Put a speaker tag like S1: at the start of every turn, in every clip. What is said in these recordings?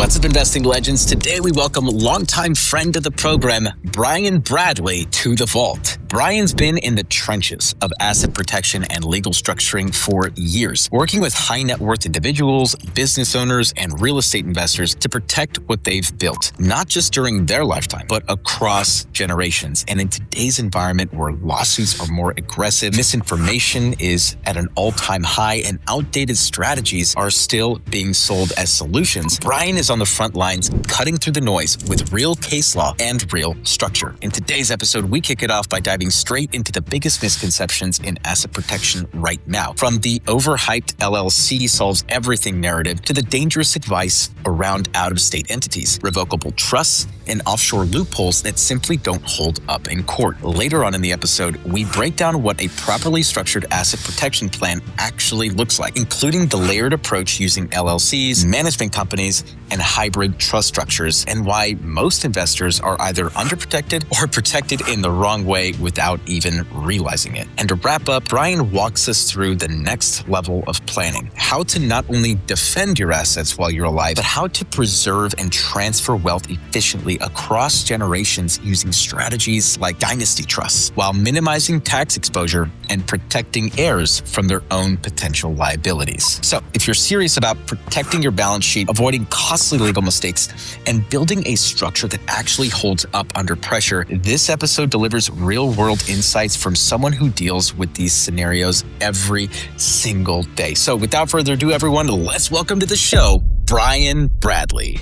S1: What's up, investing legends? Today we welcome longtime friend of the program, Brian Bradley, to the vault. Brian's been in the trenches of asset protection and legal structuring for years, working with high net worth individuals, business owners, and real estate investors to protect what they've built, not just during their lifetime, but across generations. And in today's environment where lawsuits are more aggressive, misinformation is at an all-time high, and outdated strategies are still being sold as solutions, Brian is on the front lines, cutting through the noise with real case law and real structure. In today's episode, we kick it off by diving straight into the biggest misconceptions in asset protection right now, from the overhyped LLC solves everything narrative to the dangerous advice around out-of-state entities, revocable trusts, and offshore loopholes that simply don't hold up in court. Later on in the episode, we break down what a properly structured asset protection plan actually looks like, including the layered approach using LLCs, management companies, and hybrid trust structures, and why most investors are either underprotected or protected in the wrong way without even realizing it. And to wrap up, Brian walks us through the next level of planning, how to not only defend your assets while you're alive, but how to preserve and transfer wealth efficiently across generations using strategies like Dynasty trusts, while minimizing tax exposure and protecting heirs from their own potential liabilities. So if you're serious about protecting your balance sheet, avoiding costly legal mistakes, and building a structure that actually holds up under pressure, this episode delivers real-world insights from someone who deals with these scenarios every single day. So without further ado, everyone, let's welcome to the show, Brian Bradley.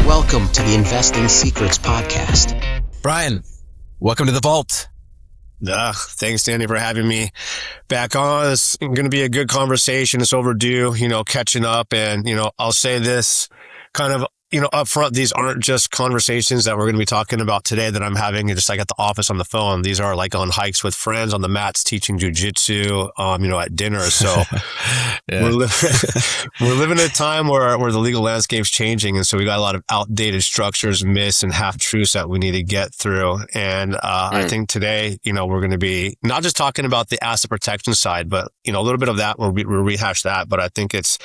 S2: Welcome to the Investing Secrets Podcast.
S1: Brian, welcome to the vault.
S3: Thanks, Danny, for having me back on. It's going to be a good conversation. It's overdue, catching up. And, I'll say this kind of, up front, these aren't just conversations that we're going to be talking about today that I'm having just like at the office on the phone. These are like on hikes with friends, on the mats, teaching jujitsu, at dinner. So yeah. we're living in a time where the legal landscape's changing. And so we got a lot of outdated structures, myths, and half-truths that we need to get through. And I think today, we're going to be not just talking about the asset protection side, but, a little bit of that, we'll rehash that. But I think it's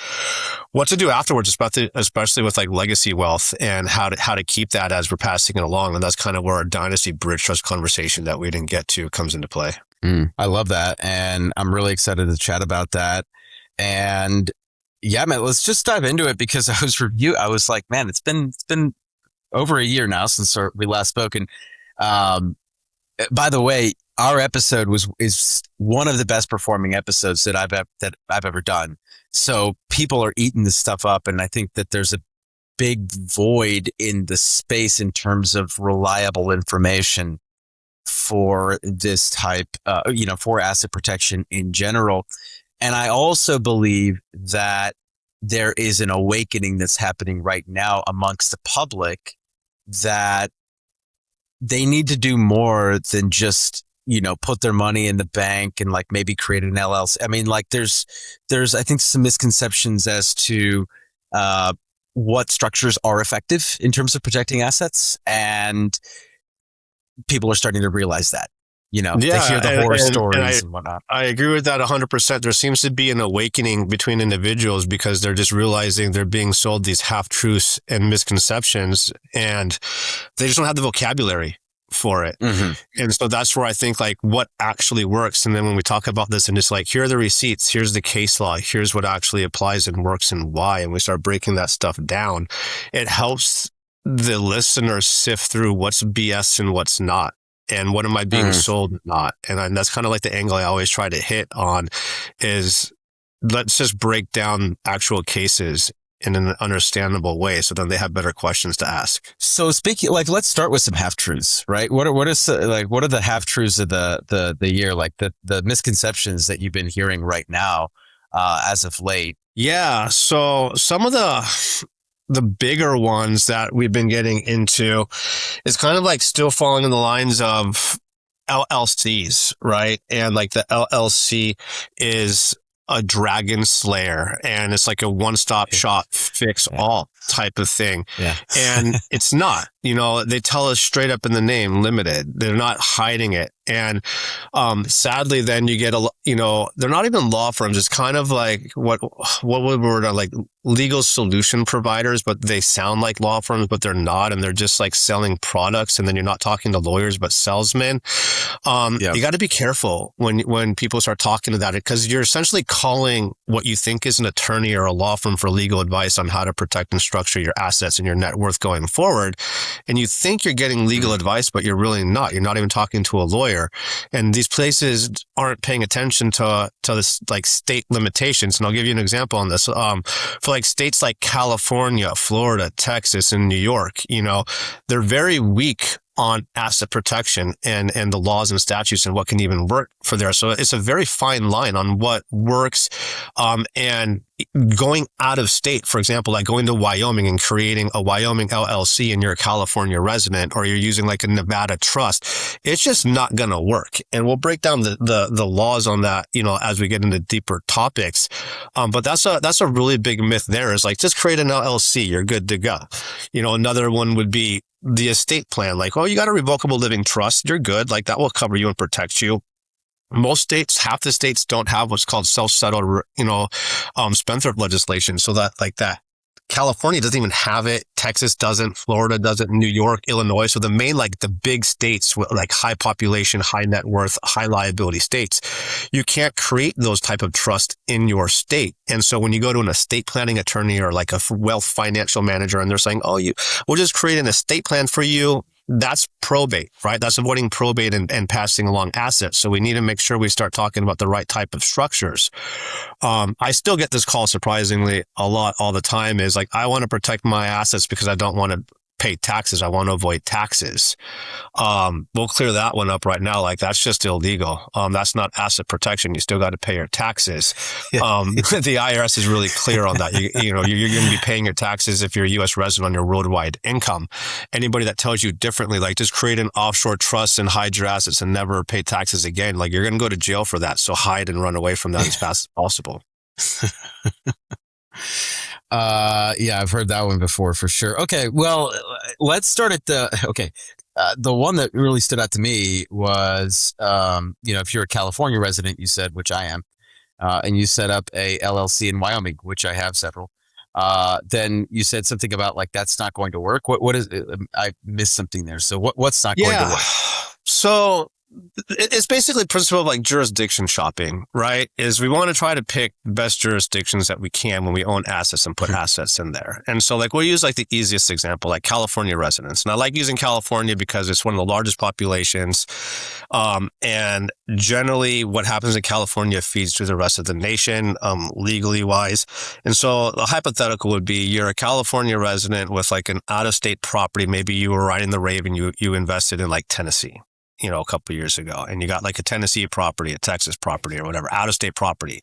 S3: what to do afterwards, especially with like legacy wealth and how to keep that as we're passing it along. And that's kind of where our Dynasty bridge trust conversation that we didn't get to comes into play.
S1: I love that. And I'm really excited to chat about that. And yeah, man, let's just dive into it, because I was like, man, it's been over a year now since we last spoke. And by the way, our episode is one of the best performing episodes that I've ever done. So people are eating this stuff up. And I think that there's a big void in the space in terms of reliable information for this type, for asset protection in general. And I also believe that there is an awakening that's happening right now amongst the public that they need to do more than just, put their money in the bank and like maybe create an LLC. I mean, like there's I think some misconceptions as to, what structures are effective in terms of protecting assets, and people are starting to realize that, they hear the horror stories and whatnot.
S3: I agree with that 100%. There seems to be an awakening between individuals because they're just realizing they're being sold these half-truths and misconceptions, and they just don't have the vocabulary for it. Mm-hmm. And so that's where I think like what actually works. And then when we talk about this and just like, here are the receipts, here's the case law, here's what actually applies and works and why, and we start breaking that stuff down, it helps the listener sift through what's BS and what's not. And what am I being sold and not? And that's kind of like the angle I always try to hit on is let's just break down actual cases in an understandable way, so then they have better questions to ask.
S1: So speaking, like, let's start with some half-truths, right? What are the half-truths of the year, like the misconceptions that you've been hearing right now as of late?
S3: Yeah. So some of the bigger ones that we've been getting into is kind of like still falling in the lines of LLCs, right? And like the LLC is a dragon slayer, and it's like a one-stop shop fix all. type of thing.
S1: Yeah.
S3: And it's not, they tell us straight up in the name, limited. They're not hiding it. And sadly, then you get they're not even law firms. It's kind of like what would we like legal solution providers, but they sound like law firms, but they're not. And they're just like selling products. And then you're not talking to lawyers, but salesmen. You got to be careful when people start talking to that, because you're essentially calling what you think is an attorney or a law firm for legal advice on how to protect and structure your assets and your net worth going forward. And you think you're getting legal advice, but you're really not. You're not even talking to a lawyer. And these places aren't paying attention to this like state limitations. And I'll give you an example on this. For like states like California, Florida, Texas, and New York, they're very weak on asset protection and the laws and statutes and what can even work for there. So it's a very fine line on what works. And going out of state, for example, like going to Wyoming and creating a Wyoming LLC and you're a California resident, or you're using like a Nevada trust, it's just not going to work. And we'll break down the laws on that, as we get into deeper topics. But that's a really big myth there, is like, just create an LLC, you're good to go. Another one would be the estate plan. Like, you got a revocable living trust, you're good. Like, that will cover you and protect you. Most states, half the states don't have what's called self-settled, spendthrift legislation. So that California doesn't even have it. Texas doesn't. Florida doesn't. New York, Illinois. So the main, the big states with like high population, high net worth, high liability states, you can't create those type of trust in your state. And so when you go to an estate planning attorney or like a wealth financial manager, and they're saying, we'll just create an estate plan for you, that's probate, right? That's avoiding probate and passing along assets. So we need to make sure we start talking about the right type of structures. I still get this call surprisingly a lot all the time, is like, I want to protect my assets because I don't want to pay taxes. I want to avoid taxes. We'll clear that one up right now. Like, that's just illegal. That's not asset protection. You still got to pay your taxes. The IRS is really clear on that. You're going to be paying your taxes if you're a U.S. resident on your worldwide income. Anybody that tells you differently, like, just create an offshore trust and hide your assets and never pay taxes again, like, you're going to go to jail for that. So hide and run away from that as fast as possible.
S1: I've heard that one before for sure. Okay, well, let's start at the one that really stood out to me was, if you're a California resident, you said, which I am, and you set up a LLC in Wyoming, which I have several. Then you said something about like, that's not going to work. What is it? I missed something there. So what's not going to work?
S3: So it's basically principle of like jurisdiction shopping, right? Is we want to try to pick the best jurisdictions that we can when we own assets and put assets in there. And so like, we'll use like the easiest example, like California residents. And I like using California because it's one of the largest populations. And generally what happens in California feeds to the rest of the nation, legally wise. And so the hypothetical would be, you're a California resident with like an out-of-state property. Maybe you were riding the wave and you invested in like Tennessee, a couple of years ago, and you got like a Tennessee property, a Texas property, or whatever, out-of-state property.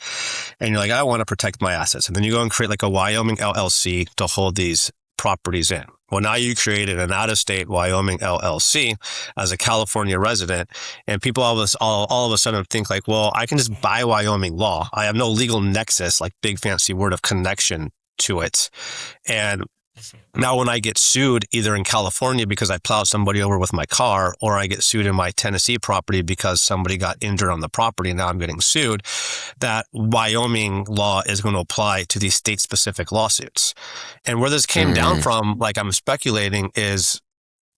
S3: And you're like, I want to protect my assets. And then you go and create like a Wyoming LLC to hold these properties in. Well, now you created an out-of-state Wyoming LLC as a California resident, and people all of a sudden think like, well, I can just buy Wyoming law. I have no legal nexus, like big fancy word of connection to it. And now when I get sued either in California because I plowed somebody over with my car, or I get sued in my Tennessee property because somebody got injured on the property, and now I'm getting sued, that Wyoming law is going to apply to these state-specific lawsuits. And where this came down from, like I'm speculating, is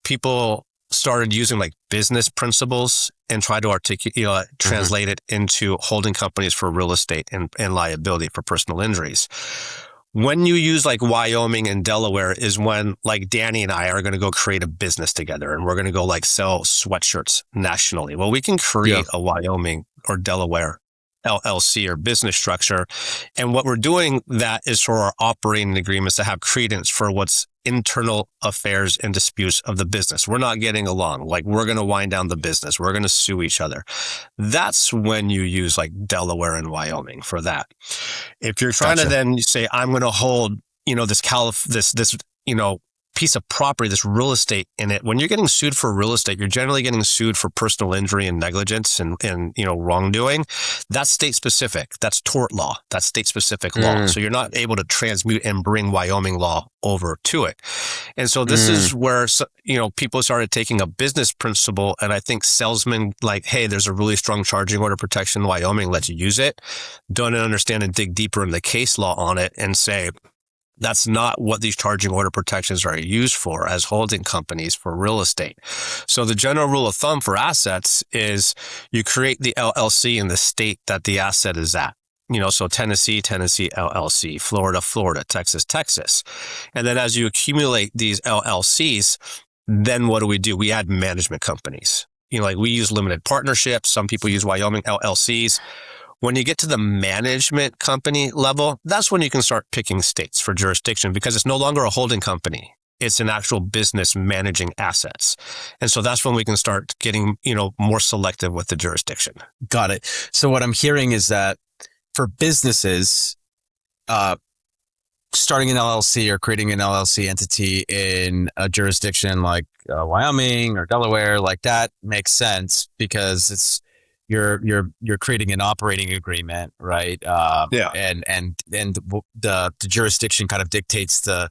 S3: people started using like business principles and try to articulate, translate it into holding companies for real estate and liability for personal injuries. When you use like Wyoming and Delaware is when like Danny and I are going to go create a business together, and we're going to go like sell sweatshirts nationally. Well, we can create a Wyoming or Delaware LLC or business structure. And what we're doing that is for our operating agreements to have credence for what's internal affairs and disputes of the business. We're not getting along. Like, we're going to wind down the business. We're going to sue each other. That's when you use like Delaware and Wyoming for that. If you're trying to then say, I'm going to hold, this piece of property, this real estate in it, when you're getting sued for real estate, you're generally getting sued for personal injury and negligence and wrongdoing. That's state specific. That's tort law. That's state specific law. So you're not able to transmute and bring Wyoming law over to it. And so this is where, people started taking a business principle, and I think salesmen like, hey, there's a really strong charging order protection in Wyoming. Let's use it. Don't understand and dig deeper in the case law on it and say, that's not what these charging order protections are used for as holding companies for real estate. So the general rule of thumb for assets is you create the LLC in the state that the asset is at. So Tennessee LLC, Florida, Texas. And then as you accumulate these LLCs, then what do? We add management companies. Like we use limited partnerships. Some people use Wyoming LLCs. When you get to the management company level, that's when you can start picking states for jurisdiction because it's no longer a holding company. It's an actual business managing assets. And so that's when we can start getting, more selective with the jurisdiction.
S1: Got it. So what I'm hearing is that for businesses, starting an LLC or creating an LLC entity in a jurisdiction like Wyoming or Delaware, like that makes sense because it's you're creating an operating agreement, right? And the jurisdiction kind of dictates the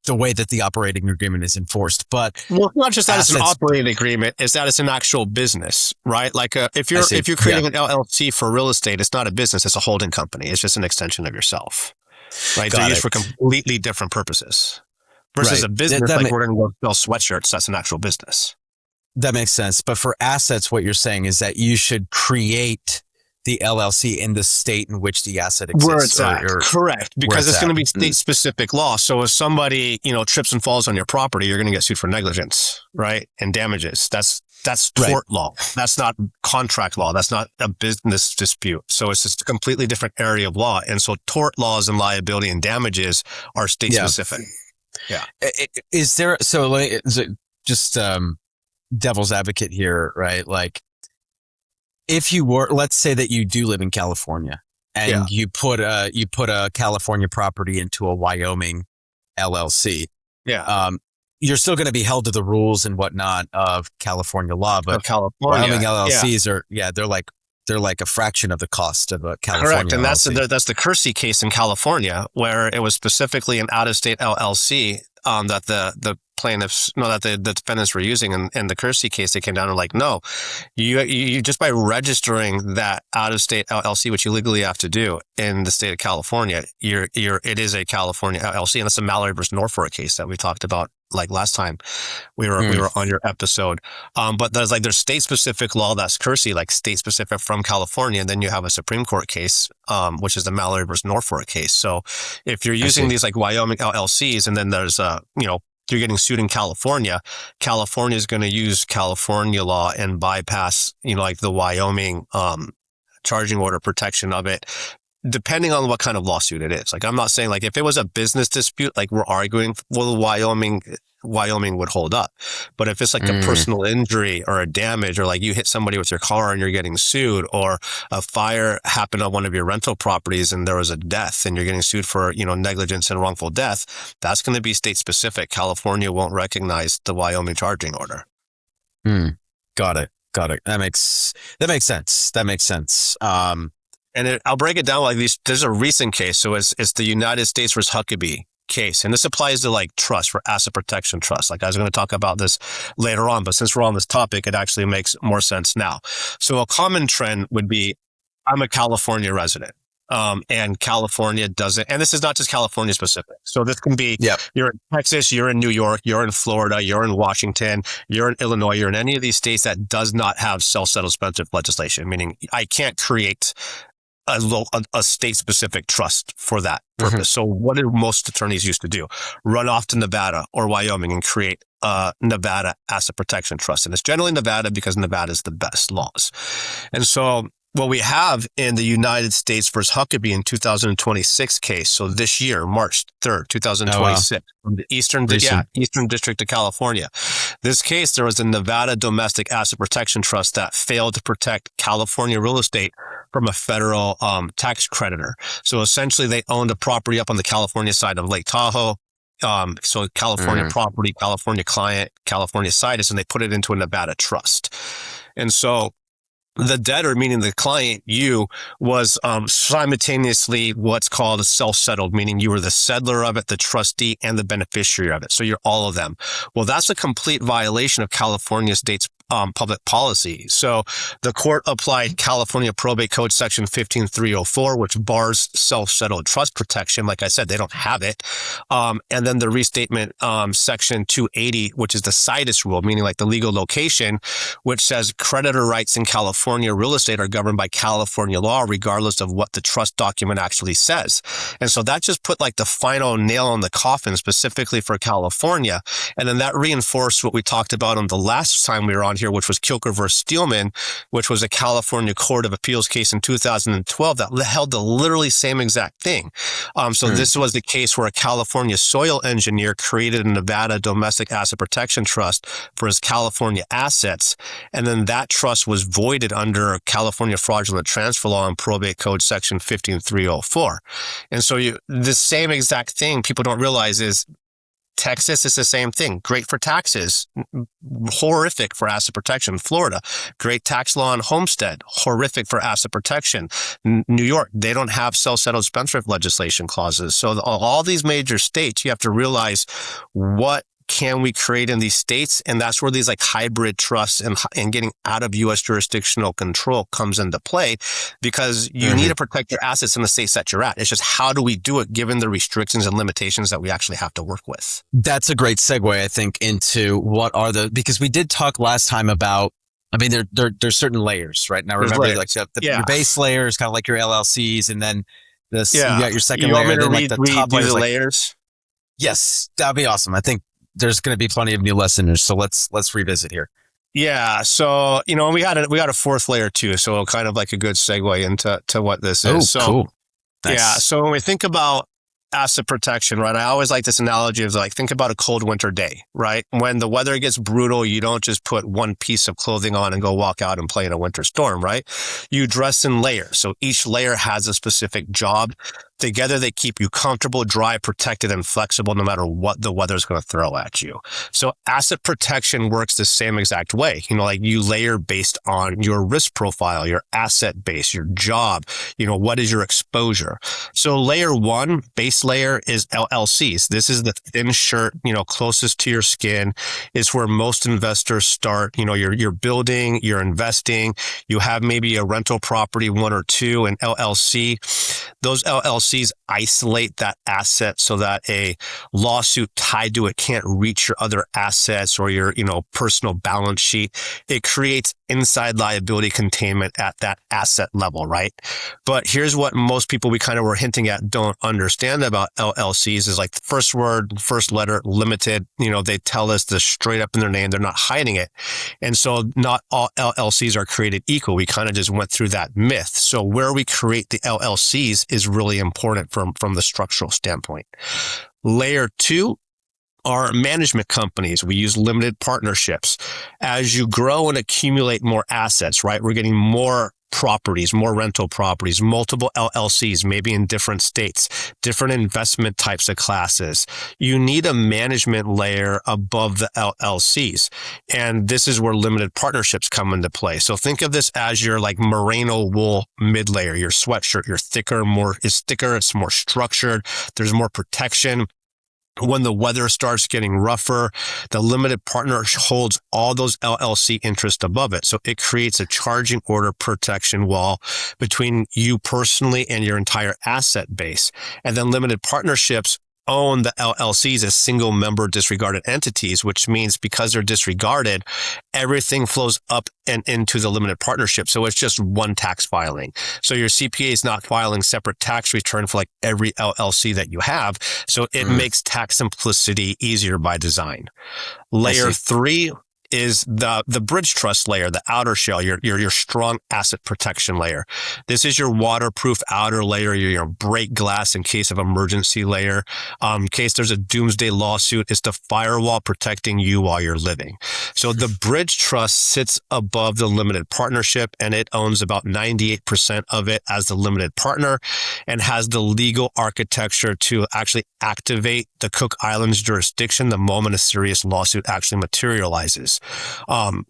S1: way that the operating agreement is enforced. But
S3: not just that it's an operating agreement, is that it's an actual business, right? Like if you're creating an LLC for real estate, it's not a business, it's a holding company. It's just an extension of yourself, right? They're used for completely different purposes versus a business we're going to go sell sweatshirts. That's an actual business.
S1: That makes sense. But for assets, what you're saying is that you should create the LLC in the state in which the asset exists.
S3: Where it's at. Correct. Because it's going to be state-specific law. So if somebody, trips and falls on your property, you're going to get sued for negligence, right? And damages. That's tort law. That's not contract law. That's not a business dispute. So it's just a completely different area of law. And so tort laws and liability and damages are state-specific. Yeah.
S1: Is there, just devil's advocate here, right? Like, if you were, let's say that you do live in California and you put a California property into a Wyoming LLC. Yeah. You're still going to be held to the rules and whatnot of California law, but Wyoming LLCs are, they're like a fraction of the cost of a California
S3: Correct. And
S1: LLC.
S3: that's the Kersey case in California, where it was specifically an out-of-state LLC that the defendants were using. In the Kersey case, they came down and like, no, you just by registering that out-of-state LLC, which you legally have to do in the state of California, it is a California LLC. And that's a Mallory versus Norfolk case that we talked about like last time we were on your episode. But there's state-specific law that's Kersey, like state-specific from California. And then you have a Supreme Court case, which is the Mallory versus Norfolk case. So if you're using these like Wyoming LLCs, and then there's you're getting sued in California, California is going to use California law and bypass, like the Wyoming charging order protection of it, depending on what kind of lawsuit it is. Like, I'm not saying like if it was a business dispute, like we're arguing, well, Wyoming would hold up. But if it's like a personal injury or a damage, or like you hit somebody with your car and you're getting sued, or a fire happened on one of your rental properties and there was a death and you're getting sued for, negligence and wrongful death, that's going to be state specific. California won't recognize the Wyoming charging order.
S1: Got it. That makes sense.
S3: And I'll break it down like these. There's a recent case. So it's the United States versus Huckabee case. And this applies to like trust, for asset protection trust. Like I was going to talk about this later on, but since we're on this topic, it actually makes more sense now. So a common trend would be, I'm a California resident. And California doesn't, and this is not just California specific. So this can be, you're in Texas, you're in New York, you're in Florida, you're in Washington, you're in Illinois, you're in any of these states that does not have self-settled speculative legislation, meaning I can't create a state-specific trust for that purpose. So what do most attorneys used to do? Run off to Nevada or Wyoming and create a Nevada asset protection trust. And it's generally Nevada because Nevada is the best laws. And so what we have in the United States versus Huckabee in 2026 case, so this year, March 3rd, 2026, from the Eastern District of California. This case, there was a Nevada domestic asset protection trust that failed to protect California real estate from a federal tax creditor. So essentially they owned a property up on the California side of Lake Tahoe. So California property, California client, California situs, and they put it into a Nevada trust. And so the debtor, meaning the client, you, was simultaneously what's called a self-settled, meaning you were the settlor of it, the trustee, and the beneficiary of it. So you're all of them. Well, that's a complete violation of California state's public policy. So the court applied California Probate Code Section 15304, which bars self-settled trust protection. Like I said, they don't have it. And then the restatement Section 280, which is the situs rule, meaning like the legal location, which says creditor rights in California real estate are governed by California law, regardless of what the trust document actually says. And so that just put like the final nail on the coffin specifically for California. And then that reinforced what we talked about on the last time we were on here, which was Kilker versus Steelman, which was a California Court of Appeals case in 2012 that held the literally same exact thing. This was the case where a California soil engineer created a Nevada domestic asset protection trust for his California assets. And then that trust was voided under California fraudulent transfer law and probate code section 15304. And so the same exact thing people don't realize is Texas is the same thing. Great for taxes, horrific for asset protection. Florida, great tax law on homestead, horrific for asset protection. New York, they don't have self-settled spendthrift legislation clauses. So all these major states, you have to realize what can we create in these states? And that's where these like hybrid trusts and getting out of U.S. jurisdictional control comes into play, because you need to protect your assets in the states that you're at. It's just, how do we do it given the restrictions and limitations that we actually have to work with?
S1: That's a great segue, I think, into because we did talk last time about, I mean, there's certain layers, right? Now remember, like your base layer is kind of like your LLCs, and then you got your second layer.
S3: You want me
S1: then
S3: to
S1: like the top
S3: redo
S1: layer,
S3: the layers?
S1: Yes, that'd be awesome. I think there's going to be plenty of new listeners, so let's revisit here.
S3: Yeah. So, we got a fourth layer too. So kind of like a good segue into what this is. So,
S1: cool. Nice.
S3: Yeah. So when we think about asset protection, right? I always like this analogy of like, think about a cold winter day, right? When the weather gets brutal, you don't just put one piece of clothing on and go walk out and play in a winter storm, right? You dress in layers. So each layer has a specific job. Together, they keep you comfortable, dry, protected, and flexible no matter what the weather's going to throw at you. So asset protection works the same exact way. Like you layer based on your risk profile, your asset base, your job, what is your exposure? So layer one, base layer, is LLCs. This is the thin shirt, closest to your skin. It's where most investors start. You're building, you're investing, you have maybe a rental property, one or two, an LLC. Those LLCs isolate that asset so that a lawsuit tied to it can't reach your other assets or your, personal balance sheet. It creates inside liability containment at that asset level, right? But here's what most people we kind of were hinting at don't understand about LLCs is like the first word, first letter, limited. They tell us this straight up in their name. They're not hiding it. And so not all LLCs are created equal. We kind of just went through that myth. So where we create the LLCs is really important from the structural standpoint. Layer two are management companies. We use limited partnerships. As you grow and accumulate more assets, right? We're getting more properties, more rental properties, multiple LLCs, maybe in different states, different investment types of classes. You need a management layer above the LLCs. And this is where limited partnerships come into play. So think of this as your like merino wool mid layer, your sweatshirt. You're thicker, it's more structured. There's more protection. When the weather starts getting rougher, the limited partner holds all those LLC interests above it. So it creates a charging order protection wall between you personally and your entire asset base. And then limited partnerships own the LLCs as single member disregarded entities, which means because they're disregarded, everything flows up and into the limited partnership. So it's just one tax filing. So your CPA is not filing separate tax return for like every LLC that you have. So it makes tax simplicity easier by design. Layer three is the bridge trust layer, the outer shell, your strong asset protection layer. This is your waterproof outer layer, your break glass in case of emergency layer. In case there's a doomsday lawsuit, it's the firewall protecting you while you're living. So the bridge trust sits above the limited partnership, and it owns about 98% of it as the limited partner and has the legal architecture to actually activate the Cook Islands jurisdiction the moment a serious lawsuit actually materializes.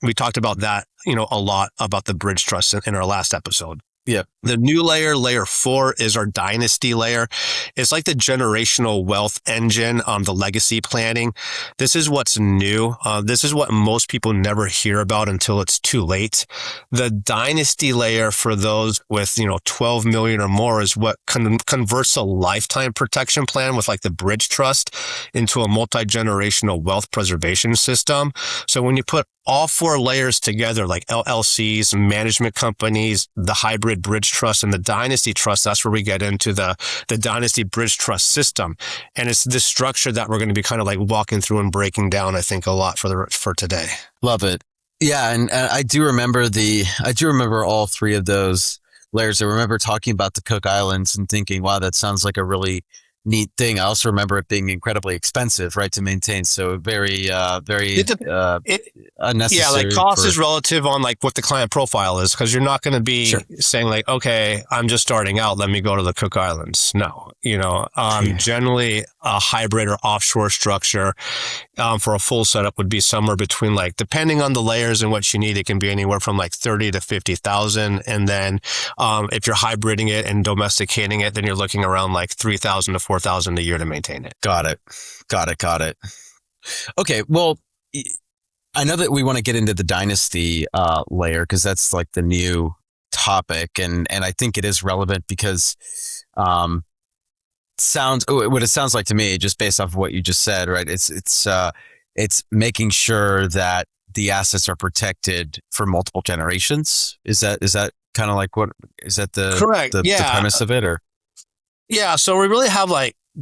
S3: We talked about that, a lot about the bridge trust in our last episode.
S1: Yep.
S3: The new layer, layer 4, is our Dynasty layer. It's like the generational wealth engine, the legacy planning. This is what's new. This is what most people never hear about until it's too late. The Dynasty layer for those with, 12 million or more is what converts a lifetime protection plan with like the bridge trust into a multi-generational wealth preservation system. So when you put all 4 layers together, like LLCs, management companies, the hybrid bridge trust, and the Dynasty trust, that's where we get into the Dynasty bridge trust system. And it's this structure that we're going to be kind of like walking through and breaking down, I think, a lot for today.
S1: Love it. Yeah. And I do remember all 3 of those layers. I remember talking about the Cook Islands and thinking, wow, that sounds like a really neat thing. I also remember it being incredibly expensive, right, to maintain. So very unnecessary.
S3: Yeah, like cost is relative on like what the client profile is, because you're not going to be saying like, okay, I'm just starting out, let me go to the Cook Islands. No, generally a hybrid or offshore structure for a full setup would be somewhere between, like, depending on the layers and what you need, it can be anywhere from like 30 to 50,000. And then if you're hybriding it and domesticating it, then you're looking around like 3,000 to 4,000 a year to maintain it.
S1: Got it. Okay. Well, I know that we want to get into the Dynasty layer because that's like the new topic. And I think it is relevant because what it sounds like to me, just based off of what you just said, right? It's making sure that the assets are protected for multiple generations. Is that kind of like
S3: correct?
S1: The premise of it, or?
S3: Yeah. So we really have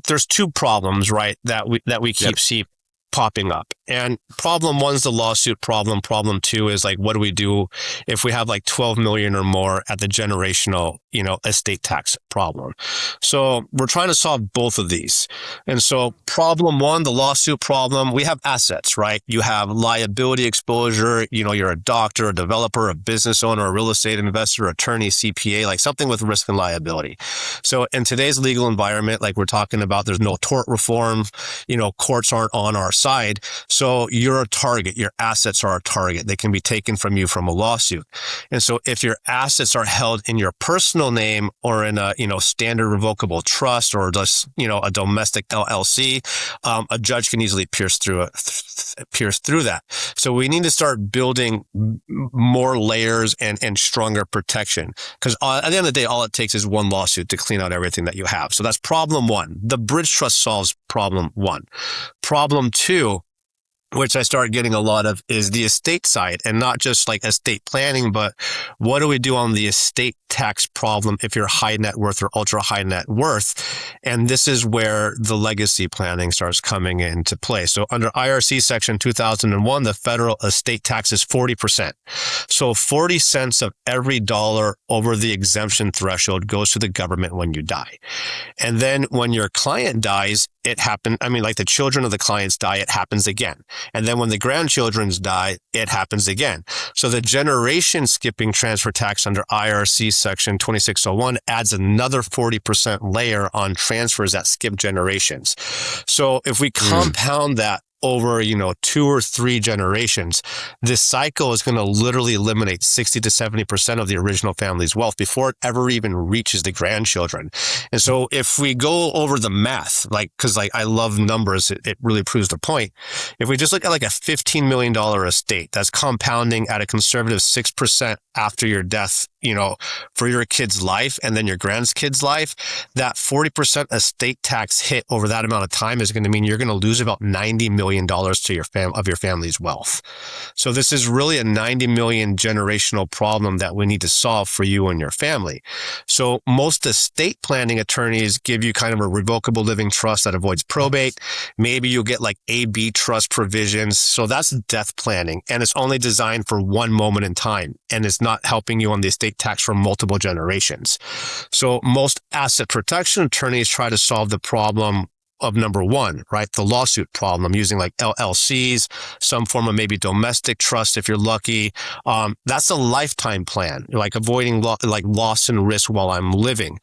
S3: there's 2 problems, right? That we keep see popping up. And problem 1 is the lawsuit problem. Problem 2 is like, what do we do if we have like 12 million or more at the generational, estate tax problem? So we're trying to solve both of these. And so problem 1, the lawsuit problem, we have assets, right? You have liability exposure. You're a doctor, a developer, a business owner, a real estate investor, attorney, CPA, like something with risk and liability. So in today's legal environment, like we're talking about, there's no tort reform, courts aren't on our side. So you're a target. Your assets are a target. They can be taken from you from a lawsuit. And so if your assets are held in your personal name or in a, standard revocable trust or just, a domestic LLC, a judge can easily pierce through that. So we need to start building more layers and stronger protection, because at the end of the day, all it takes is 1 lawsuit to clean out everything that you have. So that's problem 1. The bridge trust solves problem 1. Problem 2, which I started getting a lot of, is the estate side, and not just like estate planning, but what do we do on the estate tax problem if you're high net worth or ultra high net worth? And this is where the legacy planning starts coming into play. So under IRC section 2001, the federal estate tax is 40%. So 40 cents of every dollar over the exemption threshold goes to the government when you die. And then when your client dies, it happened. Like the children of the clients die, it happens again. And then when the grandchildren's die, it happens again. So the generation skipping transfer tax under IRC section 2601 adds another 40% layer on transfers that skip generations. So if we compound that over, 2 or 3 generations, this cycle is going to literally eliminate 60 to 70% of the original family's wealth before it ever even reaches the grandchildren. And so if we go over the math, because I love numbers, it really proves the point. If we just look at like a $15 million estate that's compounding at a conservative 6% after your death, for your kid's life and then your grandkid's life, that 40% estate tax hit over that amount of time is going to mean you're going to lose about $90 million million to your your family's wealth. So this is really a 90 million generational problem that we need to solve for you and your family. So most estate planning attorneys give you kind of a revocable living trust that avoids probate. Maybe you'll get like AB trust provisions. So that's death planning, and it's only designed for one moment in time, and it's not helping you on the estate tax for multiple generations. So most asset protection attorneys try to solve the problem of number one, right? The lawsuit problem using like LLCs, some form of maybe domestic trust if you're lucky. That's a lifetime plan, like avoiding loss and risk while I'm living.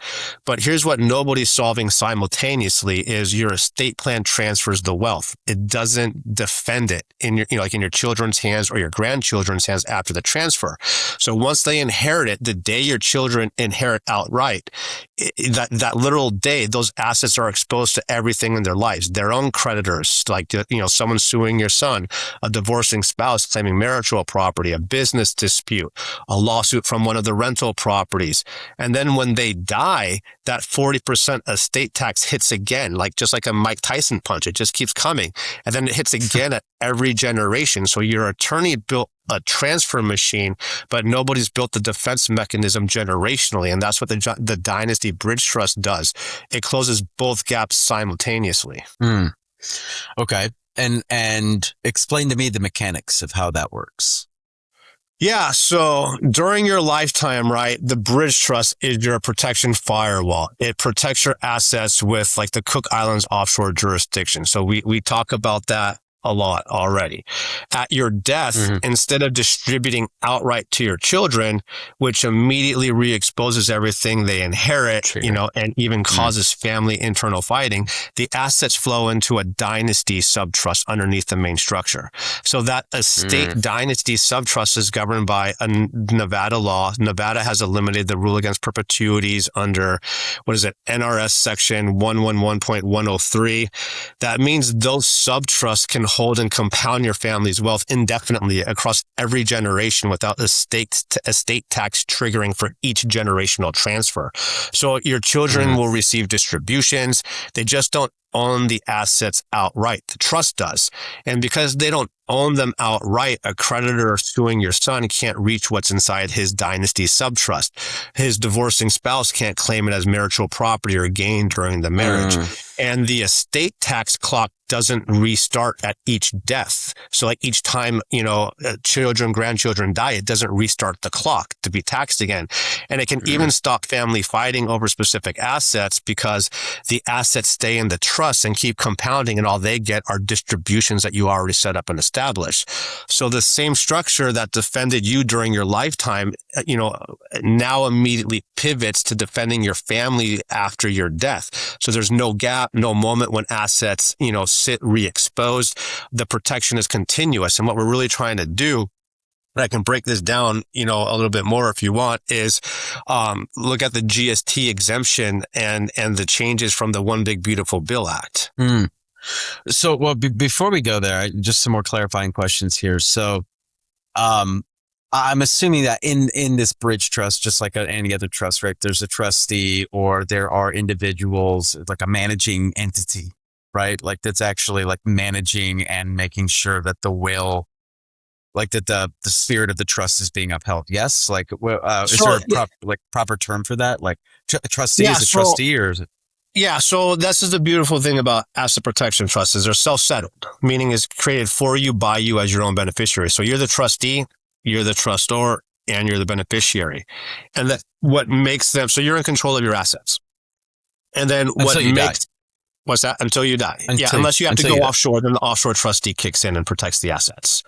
S3: But here's what nobody's solving simultaneously is your estate plan transfers the wealth. It doesn't defend it in your, like in your children's hands or your grandchildren's hands after the transfer. So once they inherit it, the day your children inherit outright, that literal day, those assets are exposed to everything in their lives, their own creditors, like, someone suing your son, a divorcing spouse claiming marital property, a business dispute, a lawsuit from one of the rental properties. And then when they die, that 40% estate tax hits again, just like a Mike Tyson punch. It just keeps coming. And then it hits again at every generation. So your attorney built a transfer machine, but nobody's built the defense mechanism generationally. And that's what the Dynasty Bridge Trust does. It closes both gaps simultaneously.
S1: Okay. And explain to me the mechanics of how that works.
S3: Yeah. So during your lifetime, right, the bridge trust is your protection firewall. It protects your assets with like the Cook Islands offshore jurisdiction. So we talk about that a lot already. At your death, instead of distributing outright to your children, which immediately re-exposes everything they inherit, and even causes family internal fighting, the assets flow into a dynasty subtrust underneath the main structure. So that estate dynasty subtrust is governed by a Nevada law. Nevada has eliminated the rule against perpetuities under, NRS section 111.103. That means those subtrusts can hold and compound your family's wealth indefinitely across every generation without estate tax triggering for each generational transfer. So your children will receive distributions. They just don't own the assets outright. The trust does. And because they don't own them outright, a creditor suing your son can't reach what's inside his dynasty subtrust. His divorcing spouse can't claim it as marital property or gain during the marriage. And the estate tax clock doesn't restart at each death. So like each time, children, grandchildren die, it doesn't restart the clock to be taxed again. And it can even stop family fighting over specific assets because the assets stay in the trust and keep compounding, and all they get are distributions that you already set up and established. So the same structure that defended you during your lifetime, now immediately pivots to defending your family after your death. So there's no gap, no moment when assets, sit re-exposed. The protection is continuous. And what we're really trying to do, I can break this down, a little bit more if you want, is look at the GST exemption and the changes from the One Big Beautiful Bill Act.
S1: So, before we go there, just some more clarifying questions here. So, I'm assuming that in this bridge trust, just like any other trust, right, there's a trustee or there are individuals, like a managing entity, right? Like that's actually like managing and making sure that the will, like that the spirit of the trust is being upheld. Yes. Like, is there a proper term for that? Like a trustee is a trustee, or is it?
S3: Yeah, so this is the beautiful thing about asset protection trusts is they're self-settled, meaning it's created for you, by you as your own beneficiary. So you're the trustee, you're the trustor, and you're the beneficiary. And that what makes them, so you're in control of your assets. And then what's that? Until you die. Unless you have to go offshore, then the offshore trustee kicks in and protects the assets.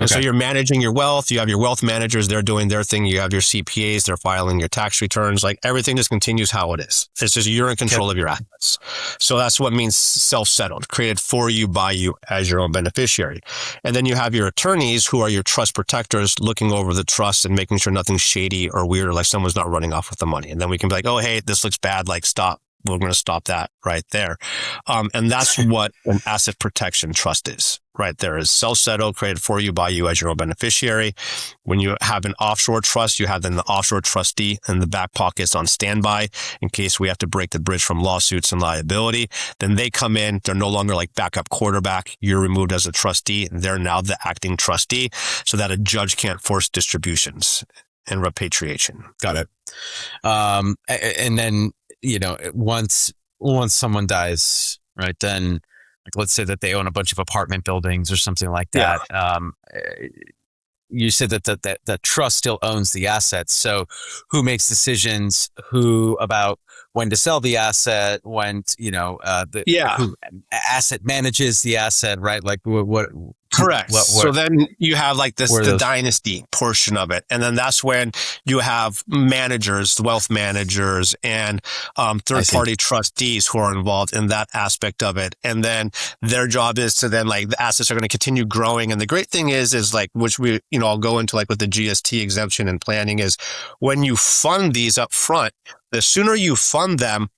S3: And so you're managing your wealth. You have your wealth managers. They're doing their thing. You have your CPAs. They're filing your tax returns. Like everything just continues how it is. It's just you're in control of your assets. So that's what means self-settled, created for you, by you as your own beneficiary. And then you have your attorneys who are your trust protectors looking over the trust and making sure nothing's shady or weird or like someone's not running off with the money. And then we can be like, oh, hey, this looks bad. Like stop we're going to stop that right there. And that's what an asset protection trust is. Right there is self-settled, created for you by you as your own beneficiary. When you have an offshore trust, you have then the offshore trustee in the back pockets on standby in case we have to break the bridge from lawsuits and liability. Then they come in. They're no longer like backup quarterback. You're removed as a trustee. They're now the acting trustee so that a judge can't force distributions and repatriation.
S1: Got it. And then, once someone dies, right, then, like, let's say that they own a bunch of apartment buildings or something like that. Yeah. You said that trust still owns the assets. So who makes decisions? Who about when to sell the asset? When who asset manages the asset? Right? Like what?
S3: Correct. So then you have like the dynasty portion of it. And then that's when you have managers, wealth managers, and third-party trustees who are involved in that aspect of it. And then their job is to then, like, the assets are going to continue growing. And the great thing is like, which we, I'll go into like with the GST exemption and planning, is when you fund these up front, the sooner you fund them,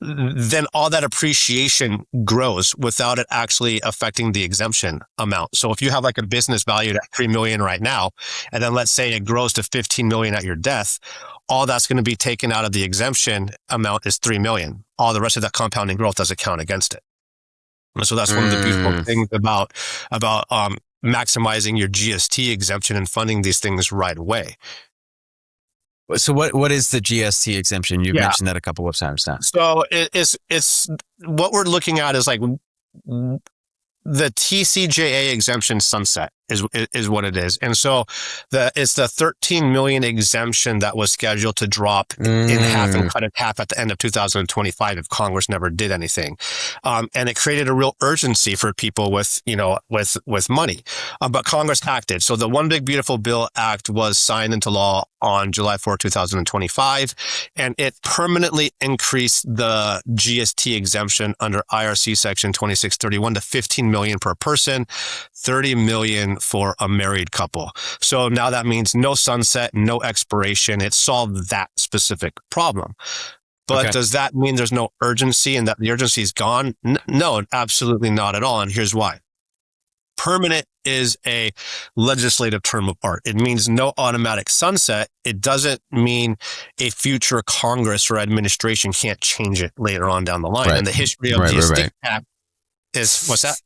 S3: then all that appreciation grows without it actually affecting the exemption amount. So if you have like a business valued at $3 million right now, and then let's say it grows to $15 million at your death, all that's going to be taken out of the exemption amount is $3 million. All the rest of that compounding growth doesn't count against it. And so that's one of the beautiful things about maximizing your GST exemption and funding these things right away.
S1: So what is the GST exemption? You've mentioned that a couple of times now.
S3: So it's what we're looking at is like the TCJA exemption sunset is what it is. And so it's the 13 million exemption that was scheduled to drop in half and cut in half at the end of 2025 if Congress never did anything. And it created a real urgency for people with money. But Congress acted. So the One Big Beautiful Bill Act was signed into law on July 4, 2025, and it permanently increased the GST exemption under IRC section 2631 to 15 million per person, 30 million for a married couple. So now that means no sunset, no expiration. It solved that specific problem. But does that mean there's no urgency and that the urgency is gone? No, absolutely not at all. And here's why. Permanent is a legislative term of art. It means no automatic sunset. It doesn't mean a future Congress or administration can't change it later on down the line. Right. And the history of the estate tax is, what's that?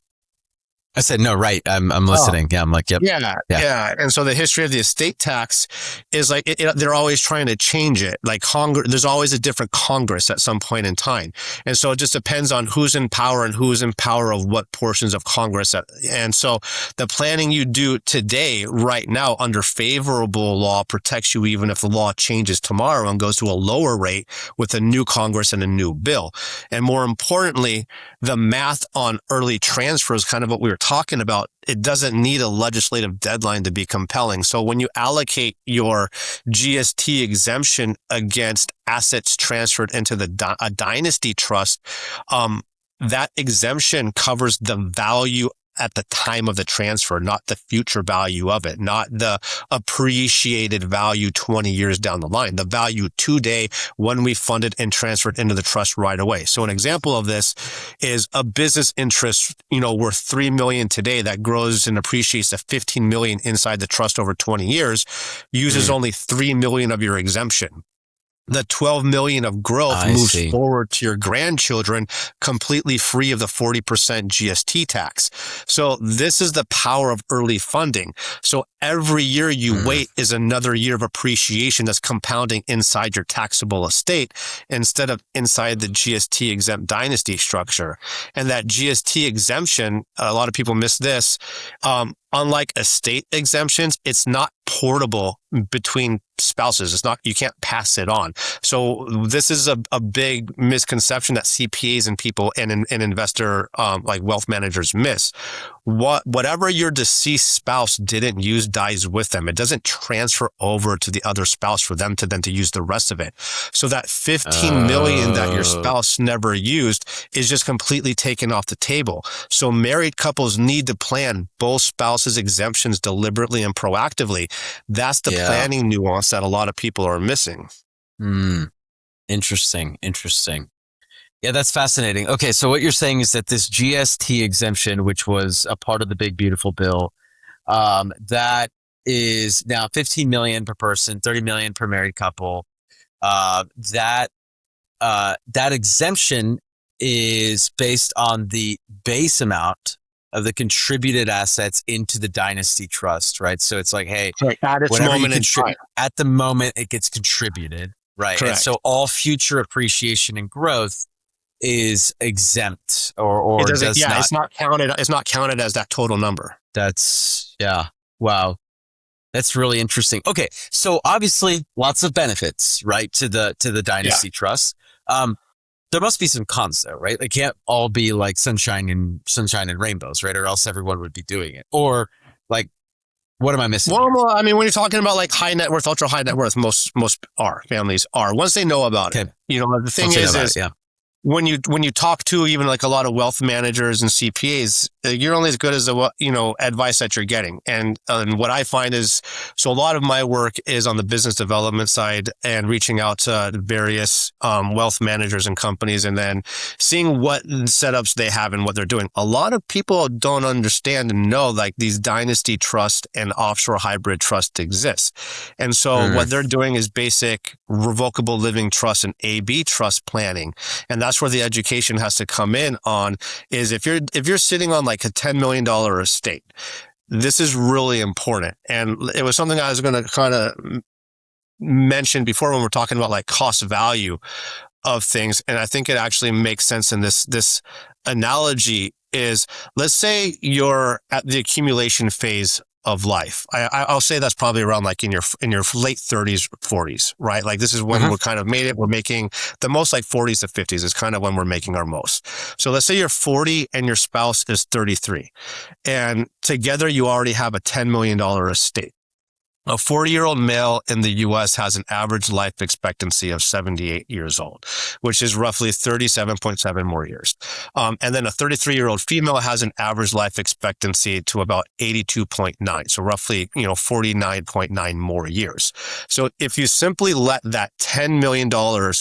S1: I said, no, right. I'm listening. Yeah. I'm like, yep.
S3: Yeah. And so the history of the estate tax is like, they're always trying to change it. Like there's always a different Congress at some point in time. And so it just depends on who's in power and who's in power of what portions of Congress. And so the planning you do today, right now, under favorable law protects you even if the law changes tomorrow and goes to a lower rate with a new Congress and a new bill. And more importantly, the math on early transfer is kind of what we were talking about. It doesn't need a legislative deadline to be compelling. So when you allocate your GST exemption against assets transferred into a dynasty trust, that exemption covers the value at the time of the transfer, not the future value of it, not the appreciated value 20 years down the line, the value today when we funded and transferred into the trust right away. So an example of this is a business interest, worth 3 million today that grows and appreciates to 15 million inside the trust over 20 years, uses only 3 million of your exemption. The 12 million of growth moves forward to your grandchildren completely free of the 40% GST tax. So this is the power of early funding. So every year you wait is another year of appreciation that's compounding inside your taxable estate instead of inside the GST exempt dynasty structure. And that GST exemption, a lot of people miss this, unlike estate exemptions, it's not portable between spouses. You can't pass it on. So this is a big misconception that CPAs and people and investor, like wealth managers miss. Whatever your deceased spouse didn't use dies with them. It doesn't transfer over to the other spouse for them to use the rest of it. So that 15 million that your spouse never used is just completely taken off the table. So married couples need to plan both spouses' exemptions deliberately and proactively. That's the planning nuance that a lot of people are missing.
S1: Interesting. Yeah, that's fascinating. Okay, so what you're saying is that this GST exemption, which was a part of the big beautiful bill, that is now 15 million per person, 30 million per married couple. That that exemption is based on the base amount of the contributed assets into the Dynasty trust, right? So it's like, hey,
S3: Correct. At its
S1: whatever you
S3: moment in
S1: contribute
S3: time.
S1: at the moment, it gets contributed, right? And
S3: Correct.
S1: so all future appreciation and growth is exempt
S3: It
S1: or
S3: doesn't,
S1: does
S3: yeah,
S1: not.
S3: it's not counted as that total number.
S1: That's, yeah. Wow. That's really interesting. Okay. So obviously lots of benefits, right? To the
S3: Yeah.
S1: Dynasty Trust. There must be some cons though, right? It can't all be like sunshine and rainbows, right? Or else everyone would be doing it. Or like, what am I missing here?
S3: Well, I mean, when you're talking about like high net worth, ultra high net worth, most families are, once they know about it.
S1: Okay.
S3: You know, the thing
S1: Once I know
S3: is,
S1: about it, yeah.
S3: when you talk to even like a lot of wealth managers and CPAs, you're only as good as the, advice that you're getting. And what I find is, so a lot of my work is on the business development side and reaching out to various wealth managers and companies, and then seeing what setups they have and what they're doing. A lot of people don't understand and know like these dynasty trust and offshore hybrid trust exist. And so what they're doing is basic revocable living trust and AB trust planning. And that's where the education has to come in on, is if you're sitting on like a $10 million estate, this is really important. And it was something I was going to kind of mention before when we're talking about like cost value of things. And I think it actually makes sense in this analogy is, let's say you're at the accumulation phase of life. I'll say that's probably around like in your late 30s, 40s, right? Like this is when we're kind of made it. We're making the most, like 40s to 50s is kind of when we're making our most. So let's say you're 40 and your spouse is 33, and together you already have a $10 million estate. A 40-year-old male in the U.S. has an average life expectancy of 78 years old, which is roughly 37.7 more years. And then a 33-year-old female has an average life expectancy to about 82.9, so roughly 49.9 more years. So if you simply let that $10 million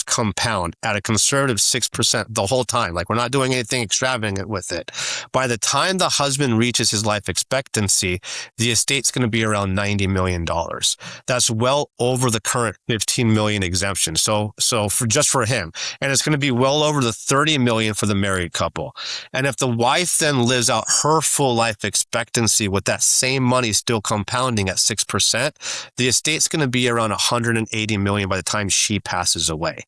S3: compound at a conservative 6% the whole time, like we're not doing anything extravagant with it, by the time the husband reaches his life expectancy, the estate's going to be around $90 million. That's well over the current 15 million exemption. So for him, and it's going to be well over the 30 million for the married couple. And if the wife then lives out her full life expectancy with that same money still compounding at 6%, the estate's going to be around 180 million by the time she passes away.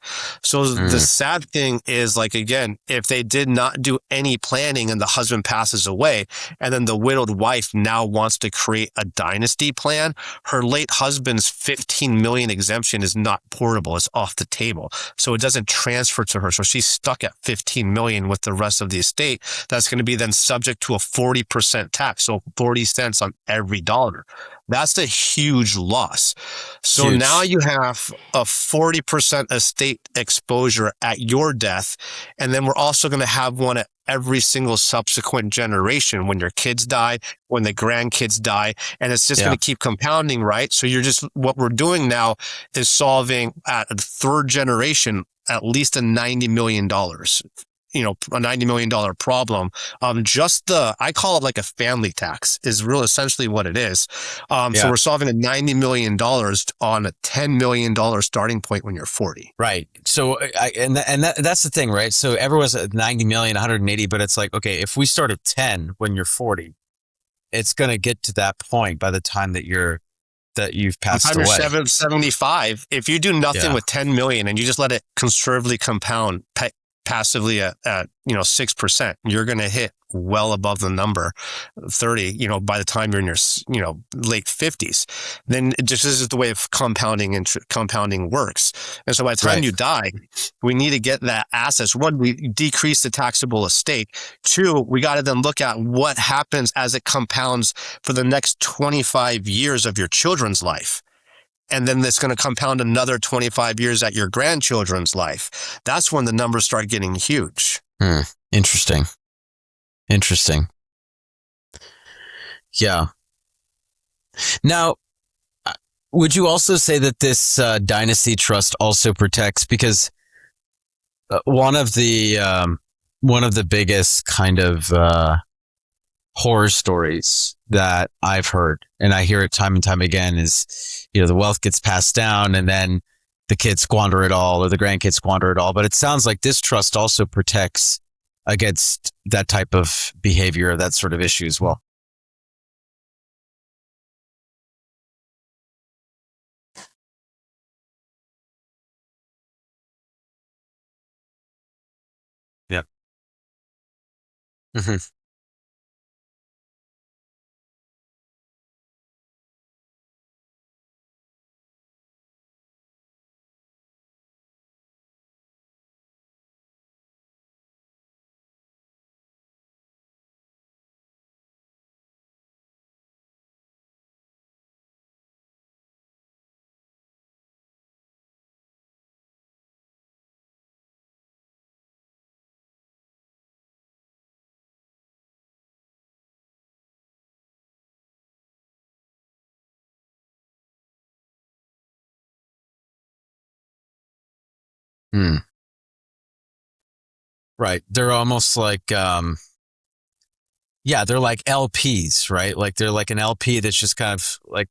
S3: So the sad thing is, like, again, if they did not do any planning and the husband passes away, and then the widowed wife now wants to create a dynasty plan, her late husband's 15 million exemption is not portable. It's off the table. So it doesn't transfer to her. So she's stuck at 15 million with the rest of the estate. That's going to be then subject to a 40% tax. So 40 cents on every dollar. That's a huge loss. So
S1: Huge.
S3: now you have a 40% estate exposure at your death. And then we're also going to have one at every single subsequent generation, when your kids die, when the grandkids die, and it's just going to keep compounding, right? So what we're doing now is solving at a third generation at least a $90 million, a $90 million problem. I call it like a family tax is real essentially what it is. So we're solving a $90 million on a $10 million starting point when you're 40.
S1: Right. So, that's the thing, right? So everyone's at 90 million, 180, but it's like, okay, if we start at 10 when you're 40, it's going to get to that point by the time that you've passed away.
S3: By the time you're 75, if you do nothing with 10 million and you just let it conservatively compound passively at 6%, you're going to hit well above the number 30, by the time you're in your, late 50s. Then this is the way of compounding works. And so by the time you die, we need to get that assets. One, we decrease the taxable estate. Two, we got to then look at what happens as it compounds for the next 25 years of your children's life. And then it's going to compound another 25 years at your grandchildren's life. That's when the numbers start getting huge.
S1: Interesting. Yeah. Now, would you also say that this Dynasty Trust also protects, because one of the biggest kind of horror stories that I've heard, and I hear it time and time again, is the wealth gets passed down, and then the kids squander it all, or the grandkids squander it all. But it sounds like this trust also protects against that type of behavior, that sort of issue as well. Yeah. Mm-hmm. Hmm. Right. They're almost like, they're like LPs, right? Like they're like an LP that's just kind of like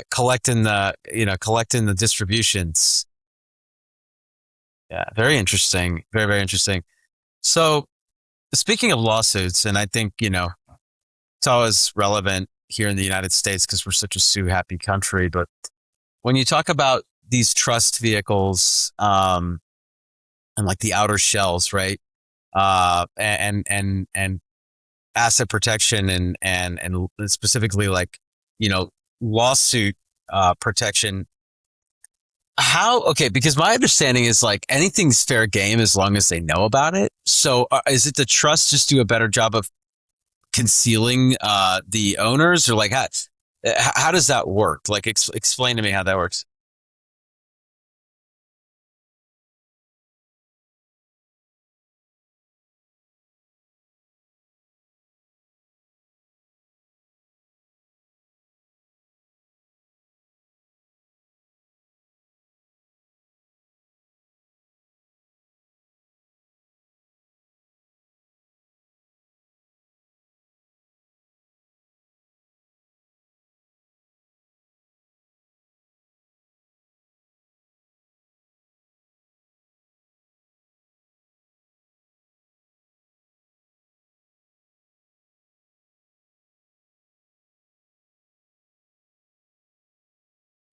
S1: collecting the distributions. Yeah, very interesting. Very, very interesting. So, speaking of lawsuits, and I think, it's always relevant here in the United States because we're such a sue happy country. But when you talk about these trust vehicles, and like the outer shells, right? And asset protection and specifically like, lawsuit protection. Because my understanding is like anything's fair game as long as they know about it. So is it the trust just do a better job of concealing the owners, or like how does that work? Like explain to me how that works.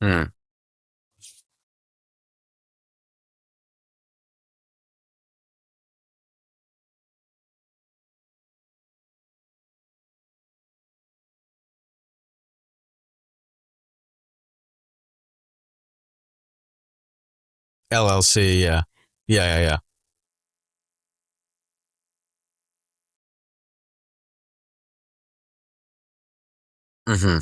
S1: Hmm. LLC, yeah. Yeah, yeah, yeah. Hmm.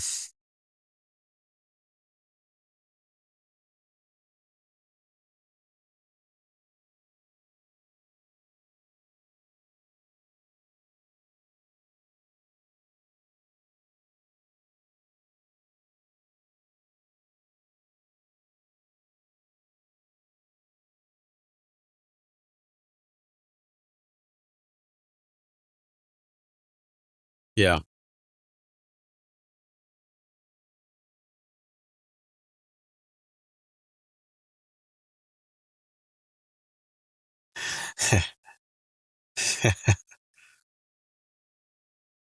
S1: Yeah.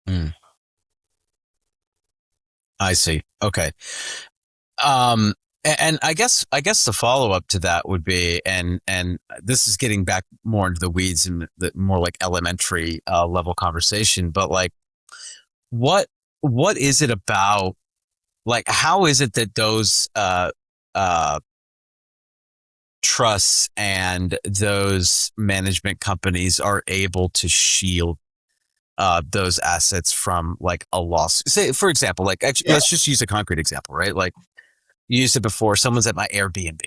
S1: Hmm. I see. Okay. Um, and I guess the follow up to that would be, and this is getting back more into the weeds and the more like elementary level conversation, but like what what is it about, like how is it that those uh trusts and those management companies are able to shield those assets from like a loss? Say, for example, like actually,
S3: Yeah.
S1: let's just use a concrete example, right? Like you used it before. Someone's at my Airbnb,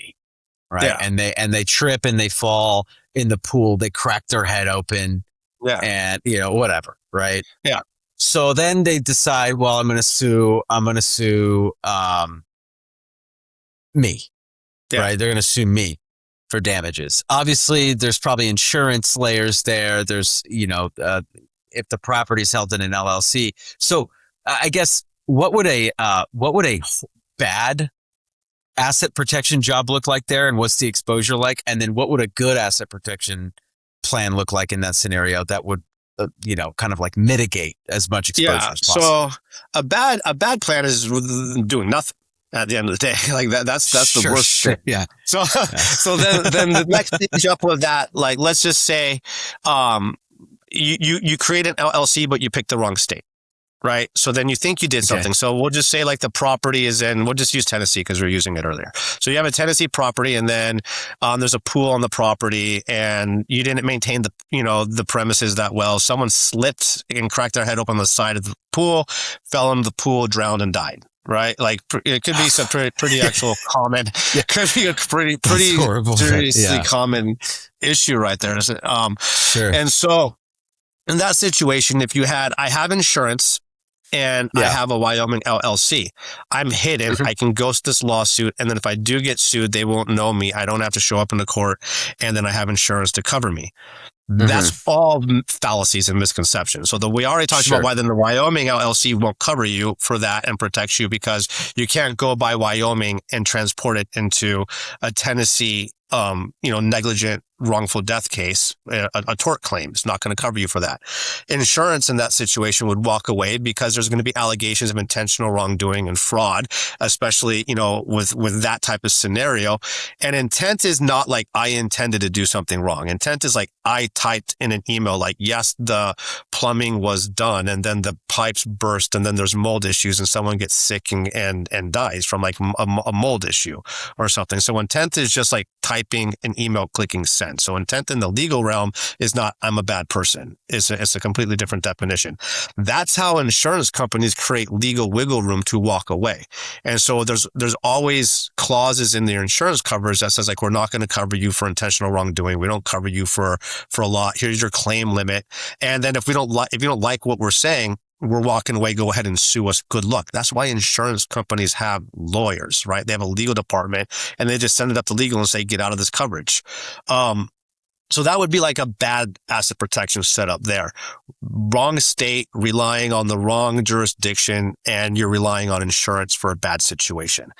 S1: right?
S3: Yeah.
S1: And they trip and they fall in the pool. They crack their head open,
S3: Yeah.
S1: and whatever, right?
S3: Yeah.
S1: So then they decide, well, I'm going to sue. I'm going to sue me,
S3: Yeah.
S1: right? They're going to sue me. for damages. Obviously, there's probably insurance layers there. There's, if the property is held in an LLC. So I guess what would a bad asset protection job look like there, and what's the exposure like? And then what would a good asset protection plan look like in that scenario that would kind of like mitigate as much exposure as possible?
S3: So a bad plan is doing nothing at the end of the day. Like that's the worst thing.
S1: Yeah.
S3: So then the next stage up with that, like let's just say you create an LLC, but you pick the wrong state. Right. So then you think you did something. So we'll just say like the property is we'll just use Tennessee because we were using it earlier. So you have a Tennessee property, and then there's a pool on the property, and you didn't maintain the premises that well. Someone slipped and cracked their head open on the side of the pool, fell into the pool, drowned, and died. Right. Like it could be some pretty actual common, it could be a pretty seriously common issue right there.
S1: Sure.
S3: And so in that situation, if I have insurance, and I have a Wyoming LLC, I'm hidden. I can ghost this lawsuit. And then if I do get sued, they won't know me. I don't have to show up in the court. And then I have insurance to cover me. That's all fallacies and misconceptions. So we already talked about why then the Wyoming LLC won't cover you for that and protects you, because you can't go by Wyoming and transport it into a Tennessee, negligent wrongful death case, a tort claim. It's not going to cover you for that. Insurance in that situation would walk away because there's going to be allegations of intentional wrongdoing and fraud, especially, with that type of scenario. And intent is not like I intended to do something wrong. Intent is like I typed in an email like, yes, the plumbing was done, and then the pipes burst, and then there's mold issues, and someone gets sick and dies from like a mold issue or something. So intent is just like typing an email, clicking send. So intent in the legal realm is not I'm a bad person. It's a completely different definition. That's how insurance companies create legal wiggle room to walk away. And so there's always clauses in their insurance coverage that says like, we're not going to cover you for intentional wrongdoing. We don't cover you for a lot. Here's your claim limit. And then if you don't like what we're saying, we're walking away, go ahead and sue us. Good luck. That's why insurance companies have lawyers, right? They have a legal department, and they just send it up to legal and say, get out of this coverage. So that would be like a bad asset protection setup there. Wrong state, relying on the wrong jurisdiction, and you're relying on insurance for a bad situation.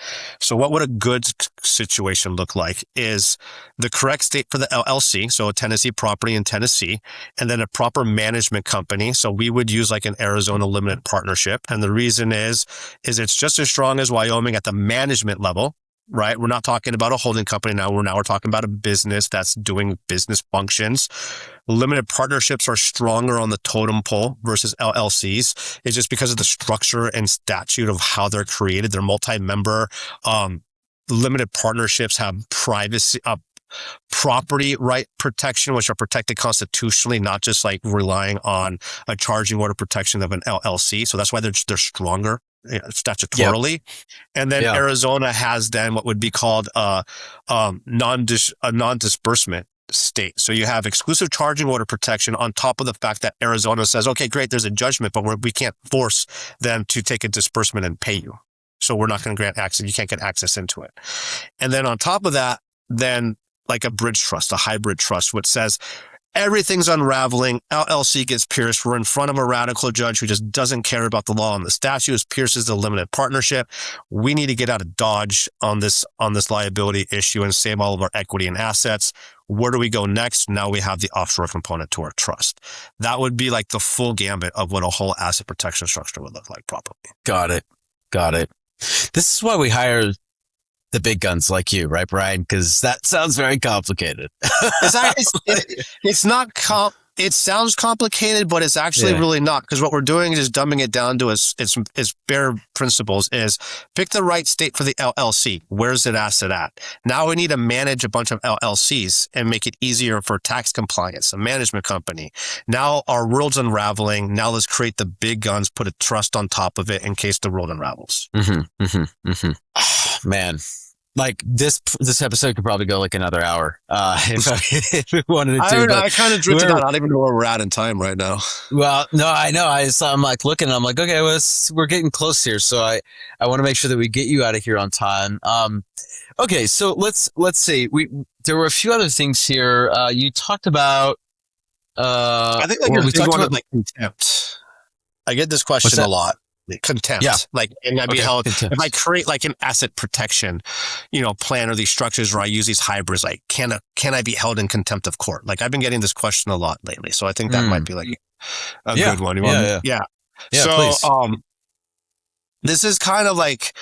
S3: So what would a good situation look like is the correct state for the LLC, so a Tennessee property in Tennessee, and then a proper management company. So we would use like an Arizona limited partnership. And the reason is it's just as strong as Wyoming at the management level. Right? We're not talking about a holding company now. We're talking about a business that's doing business functions. Limited partnerships are stronger on the totem pole versus LLCs. It's just because of the structure and statute of how they're created. They're multi-member. Limited partnerships have privacy, property right protection, which are protected constitutionally, not just like relying on a charging order protection of an LLC. So that's why they're stronger statutorily. Yep. And then Arizona has then what would be called a non-disbursement state. So you have exclusive charging order protection on top of the fact that Arizona says, okay, great, there's a judgment, but we can't force them to take a disbursement and pay you. So we're not going to grant access. You can't get access into it. And then on top of that, then like a bridge trust, a hybrid trust, which says everything's unraveling. LLC gets pierced. We're in front of a radical judge who just doesn't care about the law and the statutes, pierces the limited partnership. We need to get out of Dodge on this liability issue and save all of our equity and assets. Where do we go next? Now we have the offshore component to our trust. That would be like the full gambit of what a whole asset protection structure would look like properly.
S1: Got it. This is why we hire the big guns like you, right, Brian? Because that sounds very complicated.
S3: It's not it sounds complicated, but it's actually really not, because what we're doing is dumbing it down to its bare principles. Is pick the right state for the LLC. Where's it asset at? Now we need to manage a bunch of LLCs and make it easier for tax compliance, a management company. Now our world's unraveling. Now let's create the big guns, put a trust on top of it in case the world unravels.
S1: Oh, man. Like this episode could probably go like another hour if we wanted to.
S3: I kind of drifted out. I don't even know where we're at in time right now.
S1: Well, no, I know. I'm like looking. And I'm like, okay, well, we're getting close here. So I want to make sure that we get you out of here on time. Okay, so let's see. there were a few other things here. You talked about.
S3: I think like we talked about like contempt. I get this question a lot. Contempt.
S1: Yeah.
S3: Like, and I'd be held,
S1: contempt.
S3: if I create like an asset protection, plan or these structures where I use these hybrids, like, can I be held in contempt of court? Like, I've been getting this question a lot lately. So I think that might be like a good one. Yeah. So,
S1: please.
S3: This is kind of like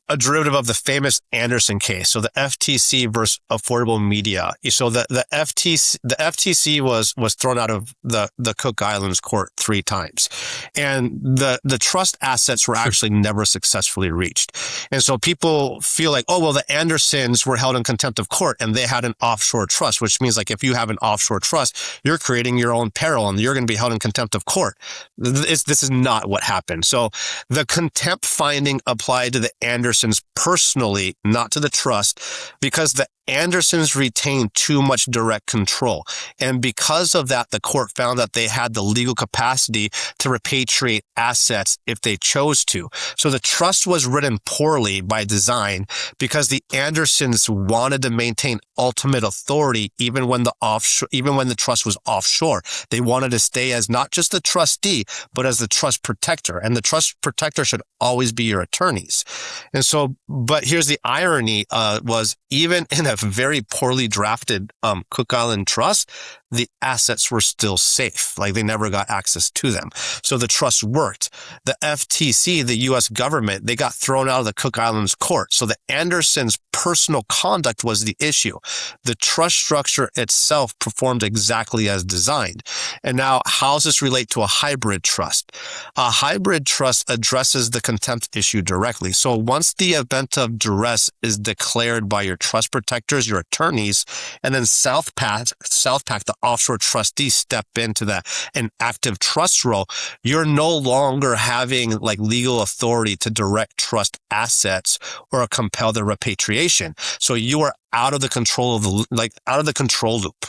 S3: a derivative of the famous Anderson case. So the FTC versus Affordable Media. So the FTC was thrown out of the Cook Islands court 3 times, and the trust assets were actually never successfully reached. And so people feel like, oh well, the Andersons were held in contempt of court, and they had an offshore trust, which means like if you have an offshore trust, you're creating your own peril, and you're going to be held in contempt of court. This is not what happened. So the contempt finding applied to the Andersons personally, not to the trust, because the Andersons retained too much direct control. And because of that, the court found that they had the legal capacity to repatriate assets if they chose to. So the trust was written poorly by design because the Andersons wanted to maintain ultimate authority even when the trust was offshore. They wanted to stay as not just the trustee, but as the trust protector. And the trust protector should always be your attorneys. And so, but here's the irony, was even in a very poorly drafted Cook Island trust, the assets were still safe. Like they never got access to them. So the trust worked. The FTC, the U.S. government, they got thrown out of the Cook Islands court. So the Andersons' personal conduct was the issue. The trust structure itself performed exactly as designed. And now, how does this relate to a hybrid trust? A hybrid trust addresses the contempt issue directly. So once the event of duress is declared by your trust protectors, your attorneys, and then Southpac, the offshore trustees, step into an active trust role, you're no longer having like legal authority to direct trust assets or compel their repatriation. So you are out of the control out of the control loop.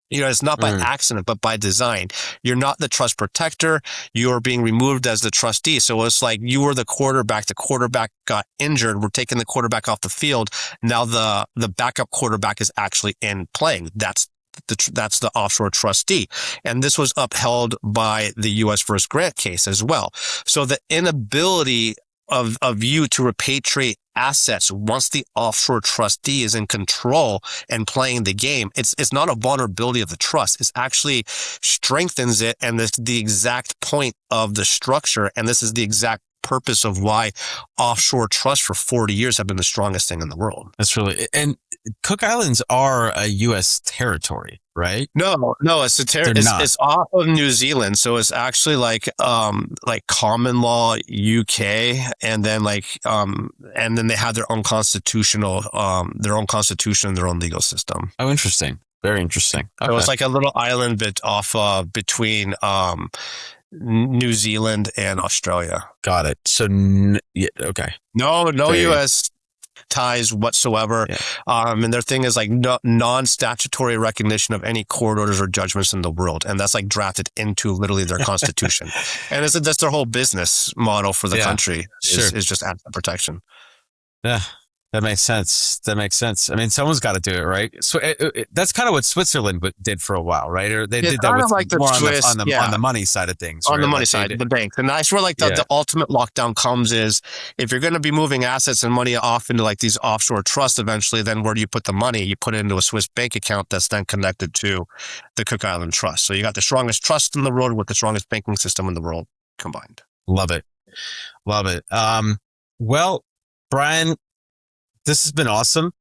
S3: It's not by accident, but by design. You're not the trust protector. You're being removed as the trustee. So it's like you were the quarterback. The quarterback got injured. We're taking the quarterback off the field. Now the backup quarterback is actually in playing. That's the offshore trustee. And this was upheld by the U.S. versus Grant case as well. So the inability of you to repatriate assets once the offshore trustee is in control and playing the game, it's not a vulnerability of the trust. It actually strengthens it, and this the exact point of the structure. And this is the exact purpose of why offshore trusts for 40 years have been the strongest thing in the world.
S1: That's really, and Cook Islands are a U.S. territory, right?
S3: No, it's off of New Zealand. So it's actually like common law UK, and then and then they have their own constitution, and their own legal system.
S1: Oh, interesting. Very interesting. Okay.
S3: So it's like a little island bit off between New Zealand and Australia.
S1: Got it. So, okay.
S3: No U.S. ties whatsoever. Yeah. And their thing is like non-statutory recognition of any court orders or judgments in the world. And that's like drafted into literally their constitution. And that's their whole business model for the country is just asset protection.
S1: Yeah. That makes sense. I mean, someone's got to do it, right? So that's kind of what Switzerland did for a while, right? Or they did that with like more on the money side of things.
S3: On the money side, the banks. And I swear like the ultimate lockdown comes is if you're going to be moving assets and money off into like these offshore trusts eventually, then where do you put the money? You put it into a Swiss bank account that's then connected to the Cook Island Trust. So you got the strongest trust in the world with the strongest banking system in the world combined.
S1: Love it. Well, Brian, this has been awesome,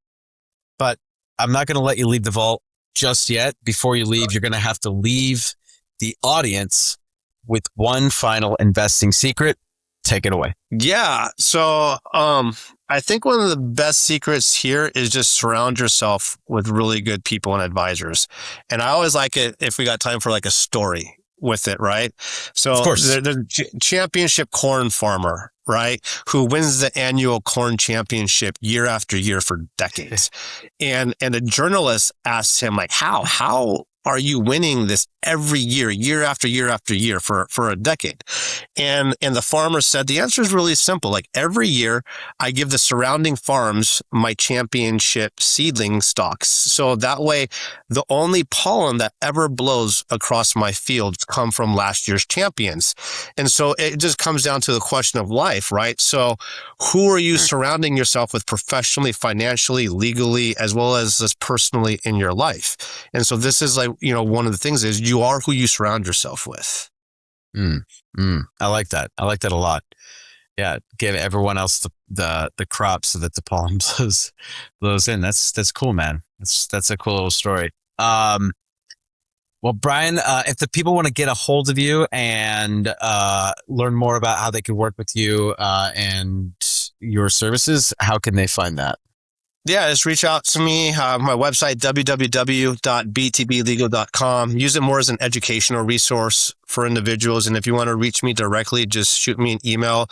S1: but I'm not going to let you leave the vault just yet. Before you leave, you're going to have to leave the audience with one final investing secret. Take it away.
S3: Yeah. So I think one of the best secrets here is just surround yourself with really good people and advisors. And I always like it if we got time for like a story with it, right? So
S1: of course.
S3: the championship corn farmer, right, who wins the annual corn championship year after year for decades. And a journalist asks him like, how are you winning this every year, year after year after year for a decade? And the farmer said, the answer is really simple. Like every year I give the surrounding farms my championship seedling stocks. So that way, the only pollen that ever blows across my fields come from last year's champions. And so it just comes down to the question of life, right? So who are you surrounding yourself with professionally, financially, legally, as well as just personally in your life? And so this is like, one of the things is you are who you surround yourself with.
S1: I like that. I like that a lot. Yeah. Give everyone else the crop so that the pollen blows in. That's cool, man. That's a cool little story. Well, Brian, if the people want to get a hold of you and learn more about how they could work with you and your services, how can they find that?
S3: Yeah, just reach out to me. My website, www.btblegal.com. Use it more as an educational resource for individuals. And if you want to reach me directly, just shoot me an email,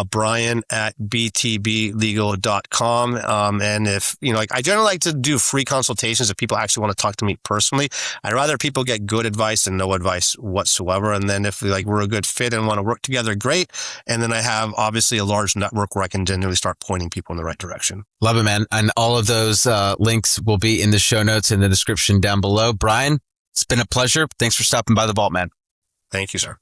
S3: brian@btblegal.com. And if, I generally like to do free consultations if people actually want to talk to me personally. I'd rather people get good advice than no advice whatsoever. And then if we're a good fit and want to work together, great. And then I have obviously a large network where I can generally start pointing people in the right direction.
S1: Love it, man. And all of those links will be in the show notes in the description down below. Brian, it's been a pleasure. Thanks for stopping by the vault, man.
S3: Thank you, sir.